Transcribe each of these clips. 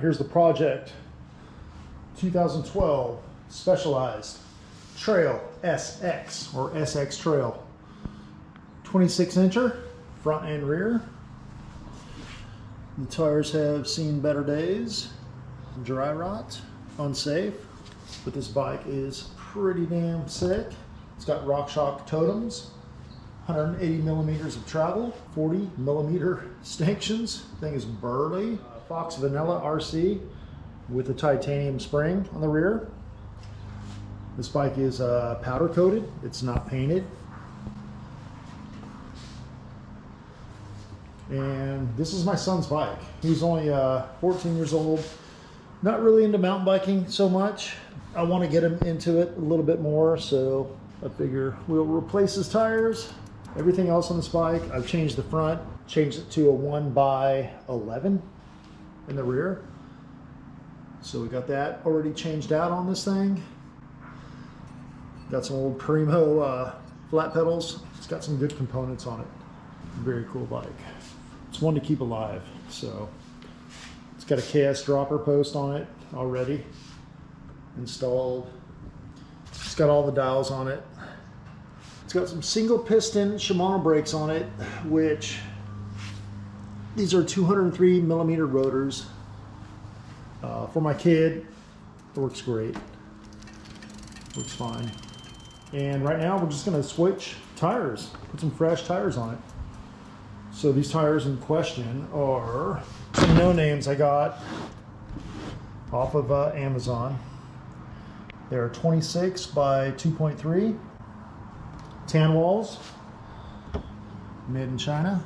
here's the project. 2012 Specialized Trail SX or SX Trail. 26-incher, front and rear. The tires have seen better days. Dry rot, unsafe, but this bike is pretty damn sick. It's got RockShox totems, 180 millimeters of travel, 40 millimeter stanchions. Thing is burly. Fox Vanilla RC with a titanium spring on the rear. This bike is powder coated. It's not painted. And this is my son's bike. He's only 14 years old. Not really into mountain biking so much. I want to get him into it a little bit more, so I figure we'll replace his tires. Everything else on this bike, I've changed the front, changed it to a 1x11 in the rear. So we got that already changed out on this thing. Got some old Primo flat pedals. It's got some good components on it. Very cool bike. It's one to keep alive. So it's got a KS dropper post on it already installed. It's got all the dials on it. It's got some single piston Shimano brakes on it, which these are 203 millimeter rotors. For my kid, it works great. Works fine. And right now we're just gonna switch tires, put some fresh tires on it. So these tires in question are some no names I got off of Amazon. They're 26 by 2.3 tan walls, made in China.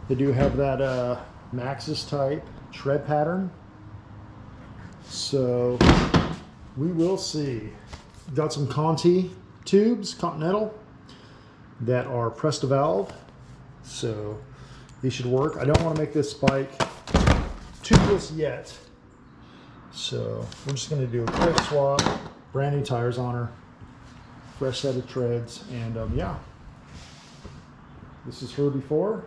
They do have that Maxxis type tread pattern. So we will see. Got some Conti tubes, Continental, that are pressed to valve. So these should work. I don't want to make this bike tubeless yet. So we're just going to do a quick swap, brand new tires on her, fresh set of treads, and yeah, this is her before.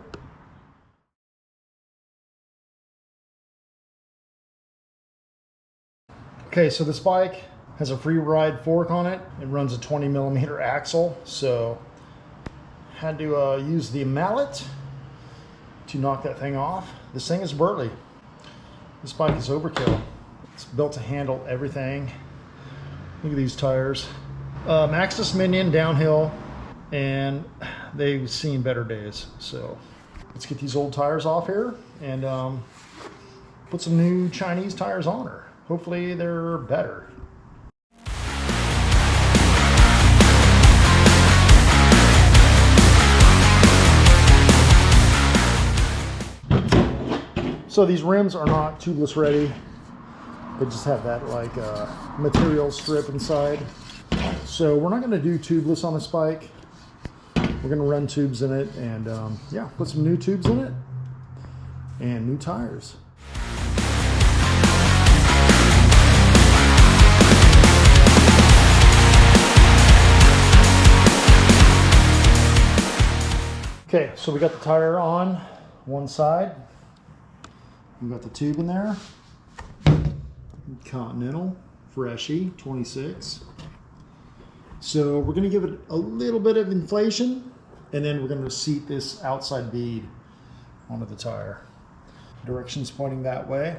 Okay, so this bike has a free ride fork on it. It runs a 20 millimeter axle, so had to use the mallet to knock that thing off. This thing is burly. This bike is overkill. It's built to handle everything. Look at these tires. Maxxis Minion downhill, and they've seen better days. So let's get these old tires off here and put some new Chinese tires on her. Hopefully they're better. So these rims are not tubeless ready. They just have that like material strip inside. So we're not going to do tubeless on this bike. We're going to run tubes in it and yeah, put some new tubes in it and new tires. Okay, so we got the tire on one side. We've got the tube in there. Continental, freshy, 26. So we're going to give it a little bit of inflation, and then we're going to seat this outside bead onto the tire. Directions pointing that way.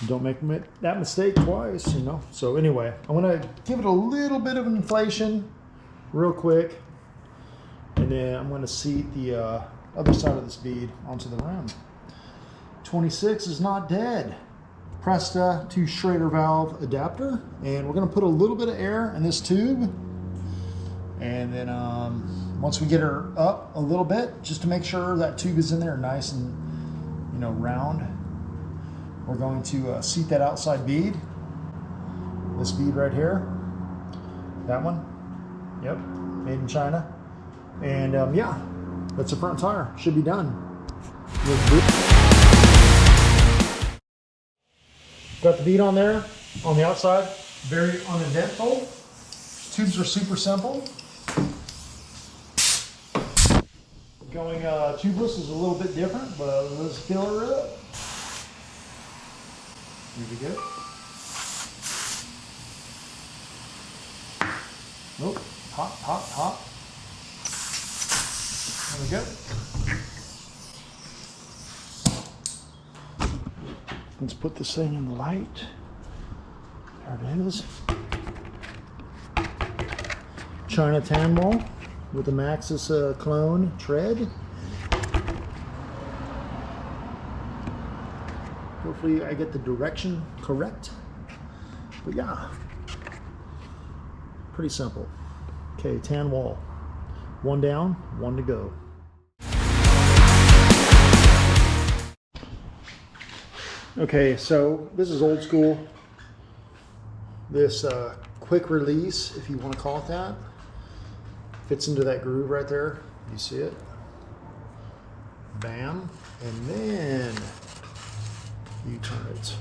Don't make that mistake twice, you know. So anyway, I'm going to give it a little bit of inflation real quick, and then I'm going to seat the other side of this bead onto the rim. 26 is not dead. Presta to Schrader valve adapter, and we're going to put a little bit of air in this tube, and then once we get her up a little bit, just to make sure that tube is in there nice and, you know, round, we're going to seat that outside bead, this bead right here, that one, yep, made in China, and yeah, that's the front tire, should be done. Got the bead on there, on the outside, very uneventful. Tubes are super simple. Going tubeless is a little bit different, but let's fill her up. Here we go. Nope. Hot, hot, hot. There we go. Let's put this thing in the light. There it is. China tan wall with the Maxxis clone tread. Hopefully I get the direction correct. But yeah, pretty simple. Okay, tan wall. One down, one to go. Okay, so this is old school. This quick release, if you want to call it that, fits into that groove right there. You see it? Bam. And then you turn it.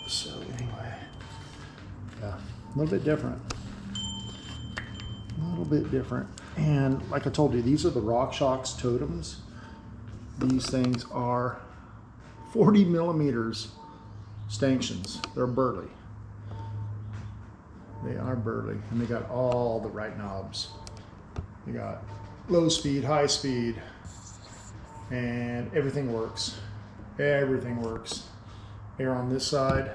So anyway, yeah, a little bit different. A little bit different. And like I told you, these are the RockShox totems. These things are 40 millimeters stanchions. They're burly. They are burly, and they got all the right knobs. They got low speed, high speed, and everything works. Everything works. Air on this side.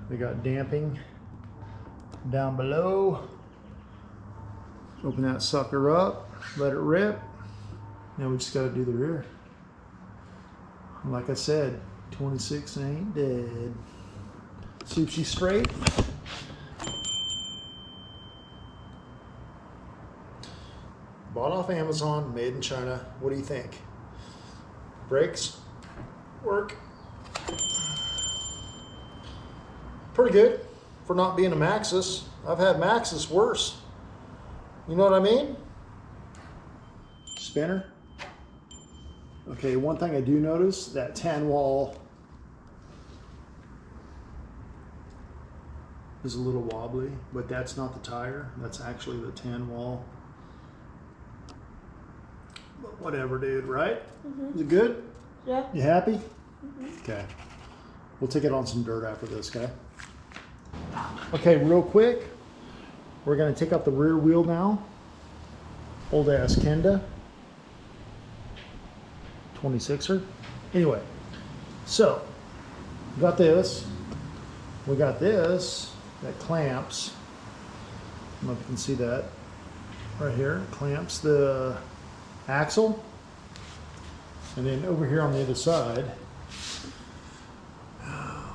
They got damping down below. Open that sucker up, let it rip. Now we just got to do the rear. Like I said, 26 ain't dead. See if she's straight. Bought off Amazon, made in China. What do you think? Brakes work. Pretty good for not being a Maxxis. I've had Maxxis worse. You know what I mean? Spinner. Okay, one thing I do notice, that tan wall is a little wobbly, but that's not the tire. That's actually the tan wall. But whatever, dude, right? Mm-hmm. Is it good? Yeah. You happy? Mm-hmm. Okay. We'll take it on some dirt after this, okay? Okay, real quick. We're going to take out the rear wheel now. Old ass Kenda. 26er. Anyway, so we got this. We got this that clamps. I don't know if you can see that right here. Clamps the axle. And then over here on the other side,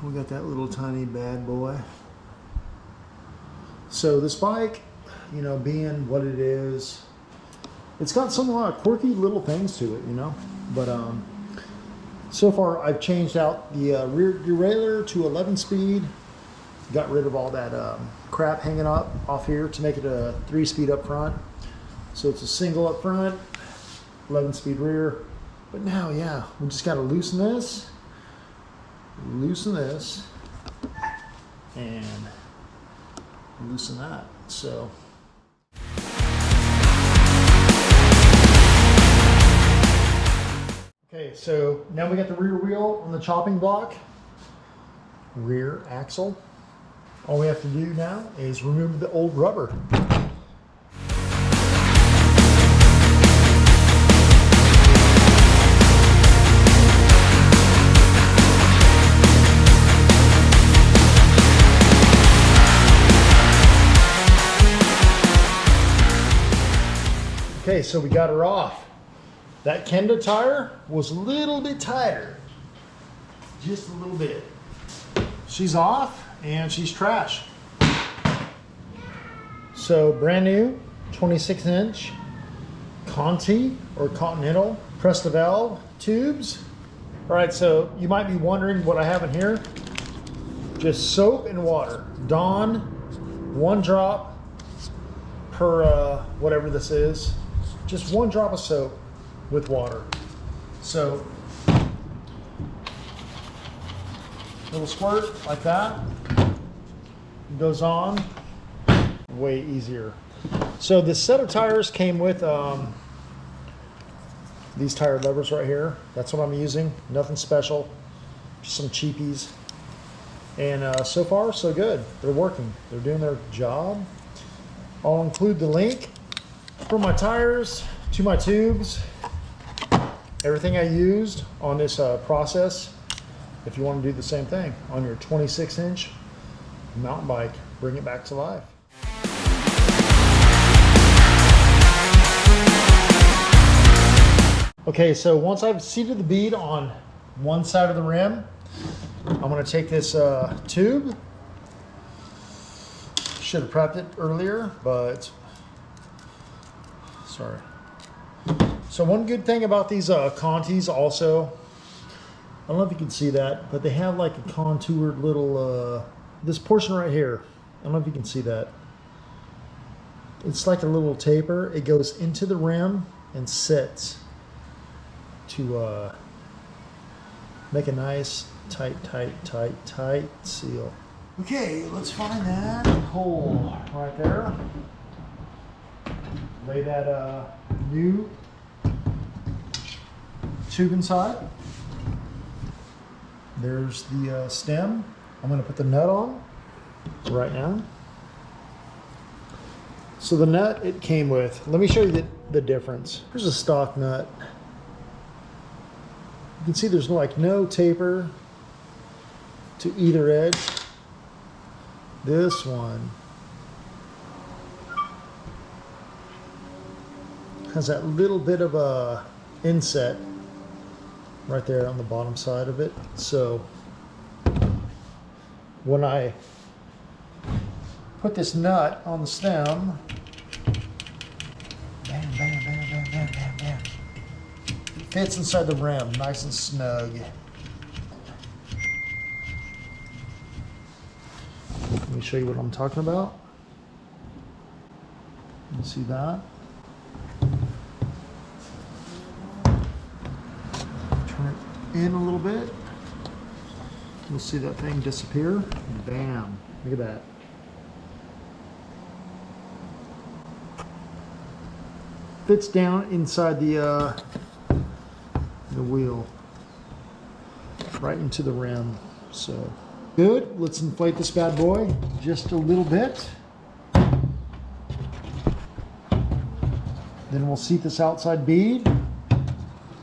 we got that little tiny bad boy. So this bike, you know, being what it is, it's got some quirky little things to it, you know. But so far I've changed out the rear derailleur to 11 speed. Got rid of all that crap hanging up off here to make it a 3-speed up front. So it's a single up front, 11 speed rear. But now, yeah, we just got to loosen this, and loosen that. So. Okay, so now we got the rear wheel on the chopping block, rear axle. All we have to do now is remove the old rubber. Okay, so we got her off. That Kenda tire was a little bit tighter. Just a little bit. She's off and she's trash. So brand new 26-inch Conti or Continental press the valve tubes. All right, so you might be wondering what I have in here. Just soap and water. Dawn, 1 drop per whatever this is. Just 1 drop of soap with water. So, little squirt like that. It goes on. Way easier. So this set of tires came with these tire levers right here. That's what I'm using. Nothing special. just some cheapies. And so far, so good. They're working. They're doing their job. I'll include the link from my tires to my tubes, everything I used on this process. If you want to do the same thing on your 26-inch mountain bike, bring it back to life. Okay, so once I've seated the bead on one side of the rim, I'm going to take this tube. Should have prepped it earlier, but sorry. So one good thing about these Contis also, I don't know if you can see that, but they have like a contoured little, this portion right here. I don't know if you can see that. It's like a little taper. It goes into the rim and sits to make a nice tight seal. Okay, let's find that hole right there. Lay that new tube inside. There's the stem. I'm going to put the nut on right now. So the nut it came with, let me show you the difference. Here's a stock nut. You can see there's no taper to either edge. This one has that little bit of a inset right there on the bottom side of it. So when I put this nut on the stem, bam, bam, bam, bam, bam, bam, bam, it fits inside the rim, nice and snug. Let me show you what I'm talking about. You see that? Turn it in a little bit. You'll see that thing disappear. Bam! Look at that. Fits down inside the wheel, right into the rim. So good. Let's inflate this bad boy just a little bit. Then we'll seat this outside bead.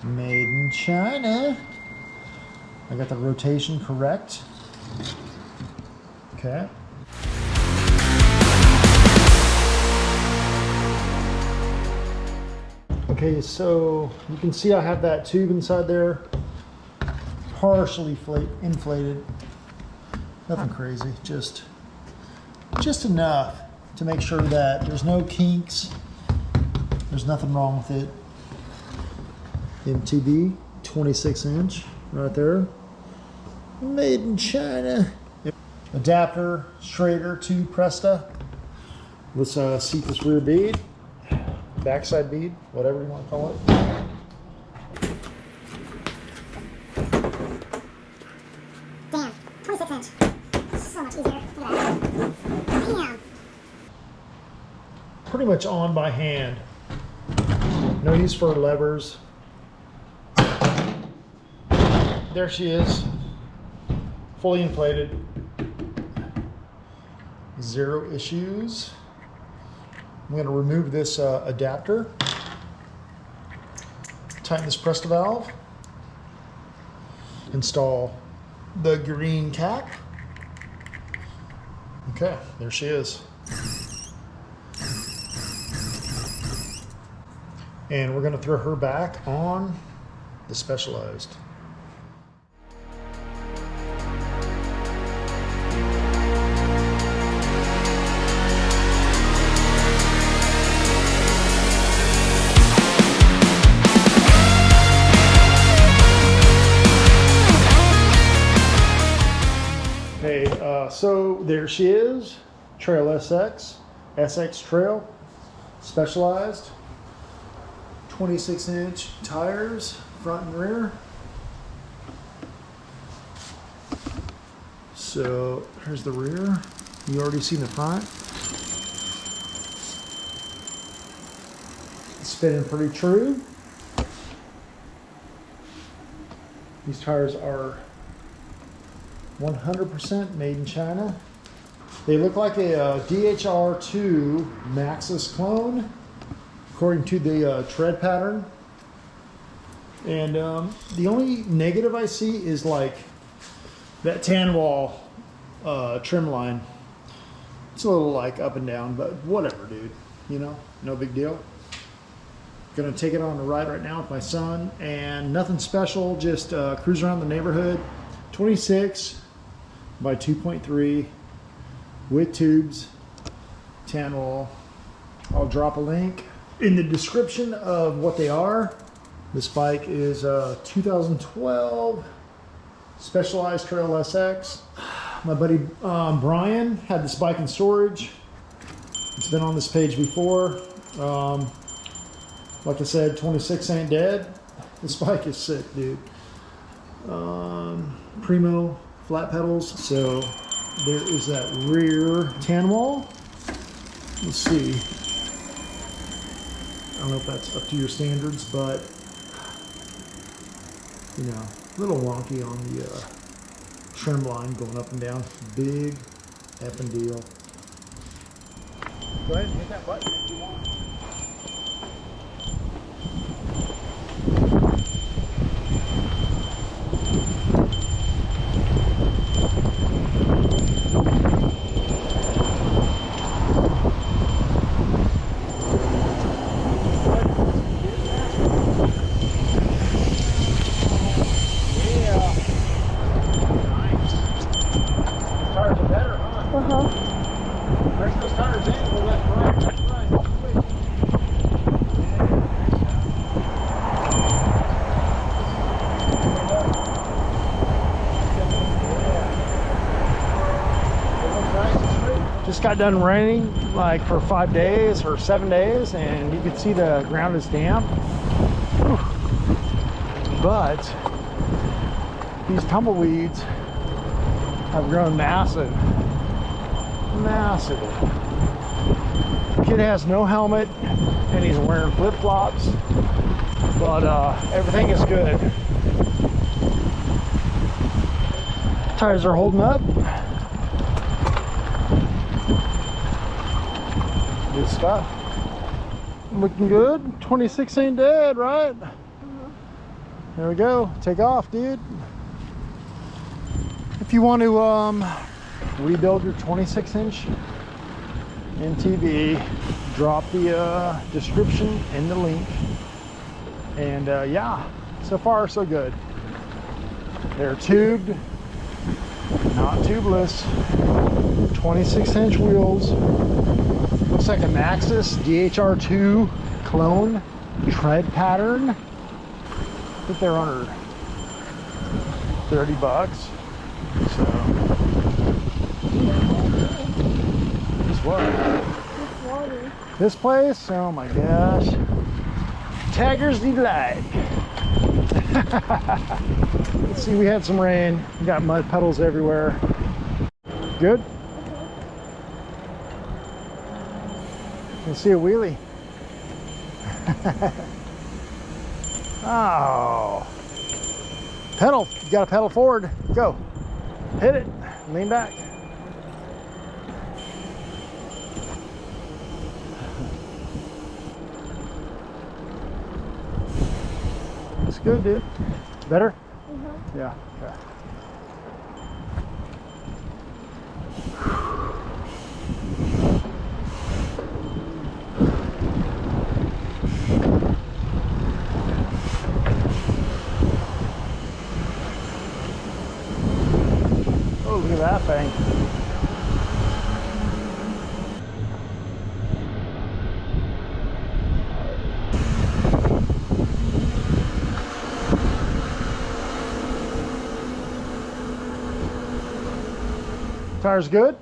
Made in China. I got the rotation correct. Okay. Okay, so you can see I have that tube inside there, partially inflated. Nothing crazy, just enough to make sure that there's no kinks. There's nothing wrong with it. MTB 26-inch right there. Made in China. Adapter, straighter to Presta. Let's seat this rear bead, backside bead, whatever you want to call it. Damn, 26-inch. So much easier. Look at that. Damn. Pretty much on by hand. No use for levers. There she is, fully inflated. Zero issues. I'm going to remove this adapter, tighten this Presta valve, install the green cap. Okay, there she is. And we're going to throw her back on the Specialized. So there she is, Trail SX Trail, Specialized, 26-inch tires, front and rear. So here's the rear. You already seen the front. It's fitting pretty true. These tires are 100% made in China. They look like a DHR2 Maxxis clone, according to the tread pattern. And the only negative I see is like that tan wall trim line. It's a little like up and down, but whatever, dude. You know, no big deal. Gonna take it on the ride right now with my son, and nothing special, just cruise around the neighborhood. 26 by 2.3 with tubes, tan wall. I'll drop a link in the description of what they are. This bike is a 2012 Specialized Trail SX. My buddy Brian had this bike in storage. It's been on this page before. Like I said, 26 ain't dead. This bike is sick, dude. Primo flat pedals. So there is that rear tan wall. Let's see. I don't know if that's up to your standards, but you know, a little wonky on the trim line going up and down. Big effing deal. Go ahead and hit that button if you want. Just got done raining like for 5 days or 7 days, and you can see the ground is damp. Whew. But these tumbleweeds have grown massive. Massive. The kid has no helmet and he's wearing flip-flops, but everything is good. Tires are holding up. Good stuff. Looking good. 26 ain't dead, right? There we go. Take off, dude. If you want to rebuild your 26-inch MTB, drop the description in the link. And yeah, so far so good. They're tubed, not tubeless. 26-inch wheels. Looks like a Maxxis DHR2 clone tread pattern. I think they're under 30 bucks. So, guess what? This place? Oh my gosh. Tagger's delight. Let's see, we had some rain. We got mud puddles everywhere. Good? Let's see a wheelie. Oh. Pedal. You got to pedal forward. Go. Hit it. Lean back. Looks good, dude. Better? Mm-hmm. Yeah. Okay. Oh, look at that thing. Tires good?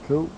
Cool.